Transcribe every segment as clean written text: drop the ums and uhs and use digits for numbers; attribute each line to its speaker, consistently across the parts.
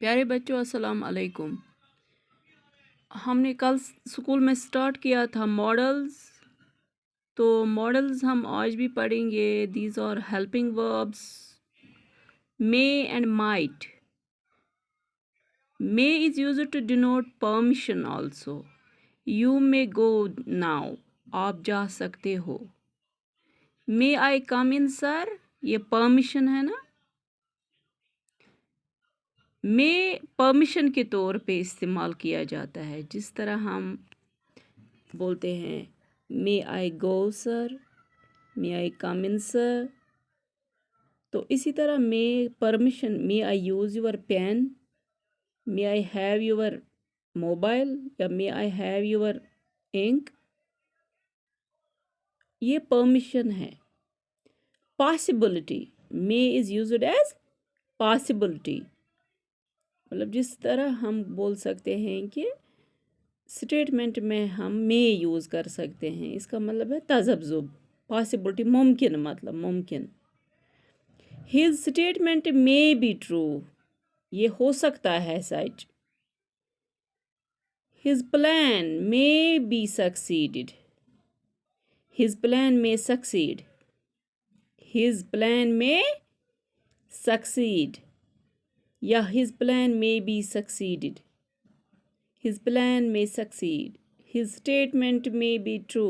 Speaker 1: प्यारे बच्चों, अस्सलाम अलैकुम। हमने कल स्कूल में स्टार्ट किया था मॉडल्स। तो मॉडल्स हम आज भी पढ़ेंगे। These are helping verbs, may and might. May is used to denote permission also. You may go now, आप जा सकते हो। मे आई कम इन सर, ये परमिशन है ना। मे परमिशन के तौर पे इस्तेमाल किया जाता है, जिस तरह हम बोलते हैं मे आई गो sir, may I come in sir. तो इसी तरह may permission, may I use your pen, may I have your mobile या may I have your ink, ये परमिशन है। Possibility, may is used as possibility. मतलब जिस तरह हम बोल सकते हैं कि स्टेटमेंट में हम मे यूज़ कर सकते हैं, इसका मतलब है तज़ब्ज़ुब। पॉसिबिलिटी मुमकिन, मतलब मुमकिन। His statement may be true, ये हो सकता है सच। His plan may be succeeded, his plan may succeed, his plan may succeed या his plan may be succeeded, his plan may succeed, his statement may be true.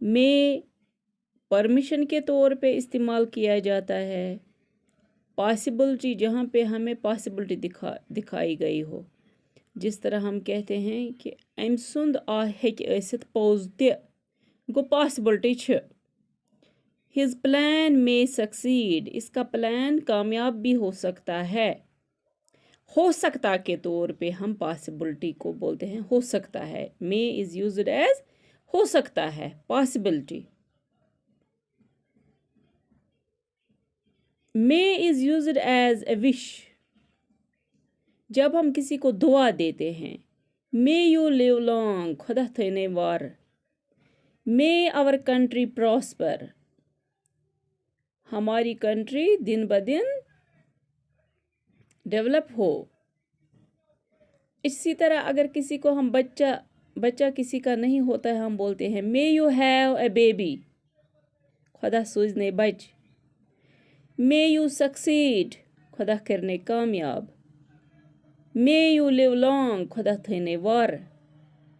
Speaker 1: May permission के तौर पे इस्तेमाल किया जाता है। पॉसिबिलिटी, जहाँ पे हमें पॉसिबिलिटी दिखाई गई हो, जिस तरह हम कहते हैं कि अमि सुंद हेक्के ऐसित पोज ते, गो पॉसिबिलिटी छ। हिज प्लान मे सक्सीड, इसका प्लान कामयाब भी हो सकता है। हो सकता के तौर पे हम पॉसिबिलिटी को बोलते हैं हो सकता है। मे इज यूज्ड एज हो सकता है, possibility. May is used as a wish, जब हम किसी को दुआ देते हैं। मे यू लिव लॉन्ग, खुदा थने वार। मे आवर कंट्री प्रॉस्पर, हमारी कंट्री दिन ब दिन डेवलप हो। इसी तरह अगर किसी को हम बच्चा किसी का नहीं होता है, हम बोलते हैं मे यू हैव ए बेबी, खुदा सूझने बच। मे यू सक्सीड, खुदा करने कामयाब। मे यू लिव लॉन्ग, खुदा थने वार।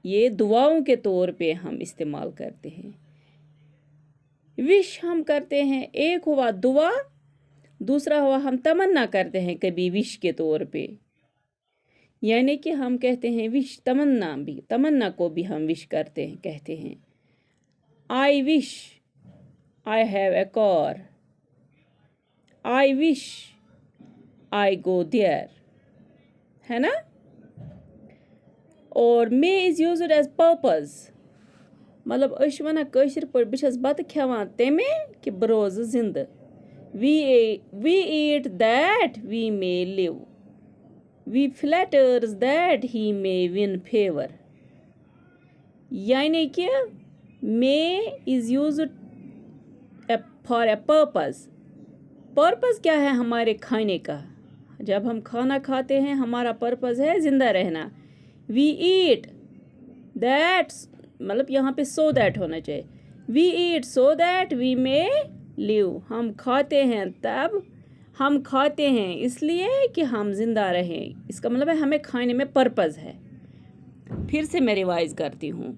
Speaker 1: ये दुआओं के तौर पे हम इस्तेमाल करते हैं। विश हम करते हैं, एक हुआ दुआ, दूसरा हुआ हम तमन्ना करते हैं कभी विश के तौर पे। यानी कि हम कहते हैं विश, तमन्ना को भी हम विश करते हैं, कहते हैं I wish I have a car, I wish I go there, है ना। और may is used as purpose, मतलब अश वना कशिर पर बस बत खेवान तमे कि बह रोज जिंद। We eat that we may live, we flatters that he may win favour. यानी कि may is used for a purpose. Purpose क्या है हमारे खाने का? जब हम खाना खाते हैं, हमारा पर्पज है जिंदा रहना। वी ईट दैट, मतलब यहाँ पे सो दैट होना चाहिए। We eat so that we may live, हम खाते हैं तब, हम खाते हैं इसलिए कि हम जिंदा रहें। इसका मतलब है हमें खाने में पर्पज है। फिर से मैं रिवाइज करती हूँ।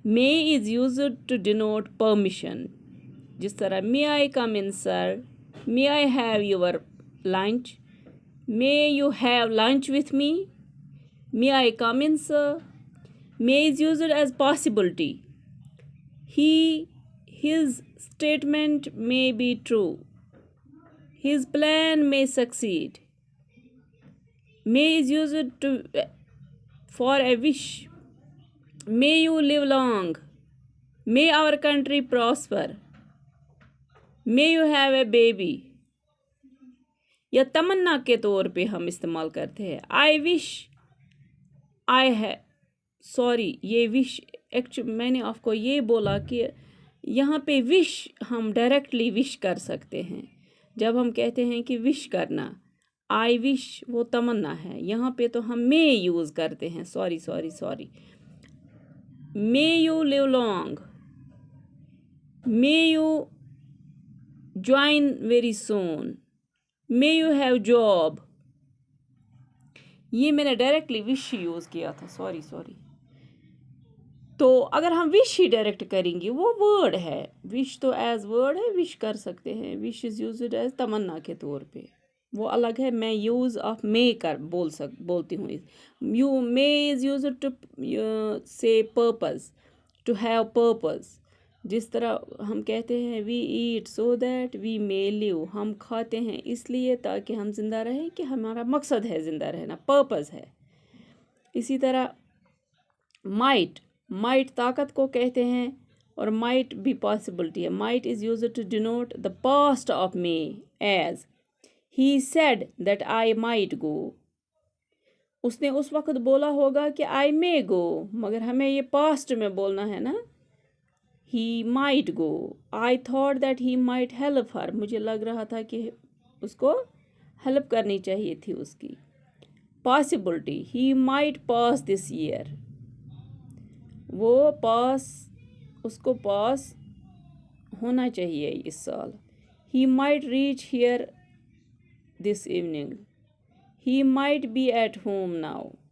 Speaker 1: May is used to denote permission, जिस तरह may I come in sir, may I have your lunch, may you have lunch with me, may I come in sir. May is used as possibility. His statement may be true. His plan may succeed. May is used to for a wish. May you live long. May our country prosper. May you have a baby. या तमन्ना के तौर पे हम इस्तेमाल करते हैं I wish आई है, sorry ये विश, एक्चुअली मैंने आपको ये बोला कि यहाँ पे विश हम डायरेक्टली विश कर सकते हैं। जब हम कहते हैं कि विश करना, आई विश वो तमन्ना है, यहाँ पे तो हम मे यूज़ करते हैं, sorry. May you live long, may you join very soon, may you have job. ये मैंने डायरेक्टली विश यूज़ किया था, सॉरी। तो अगर हम विश ही डायरेक्ट करेंगे, वो वर्ड है, विश तो एज वर्ड है, विश कर सकते हैं। विश इज़ यूज्ड एज तमन्ना के तौर पे, वो अलग है। मैं यूज़ ऑफ मे बोलती हूँ। You may is used to say purpose, to have purpose. जिस तरह हम कहते हैं we eat so that we may live, हम खाते हैं इसलिए ताकि हम जिंदा रहें, कि हमारा मकसद है जिंदा रहना, पर्पस है। इसी तरह माइट ताकत को कहते हैं, और माइट भी पॉसिबिलिटी है। Might is used to denote the past of may, as he said that I might go. उसने उस वक्त बोला होगा कि आई मे गो, मगर हमें ये पास्ट में बोलना है ना। He might go, I thought that he might help her, मुझे लग रहा था कि उसको हेल्प करनी चाहिए थी उसकी। Possibility, he might pass this year, वो उसको पास होना चाहिए इस साल। He might reach here this evening, he might be at home now,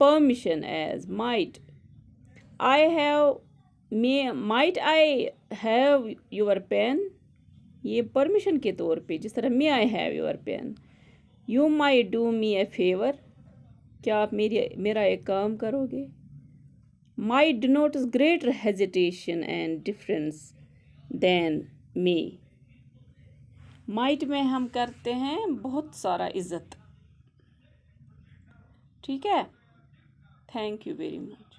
Speaker 1: permission as might, might I have your pen, ये परमिशन के तौर पे, जिस तरह may I have your pen. You might do me a favour, क्या आप मेरा एक काम करोगे। Might denotes greater hesitation and difference than may, might में हम करते हैं बहुत सारा इज्जत। ठीक है, थैंक यू वेरी मच।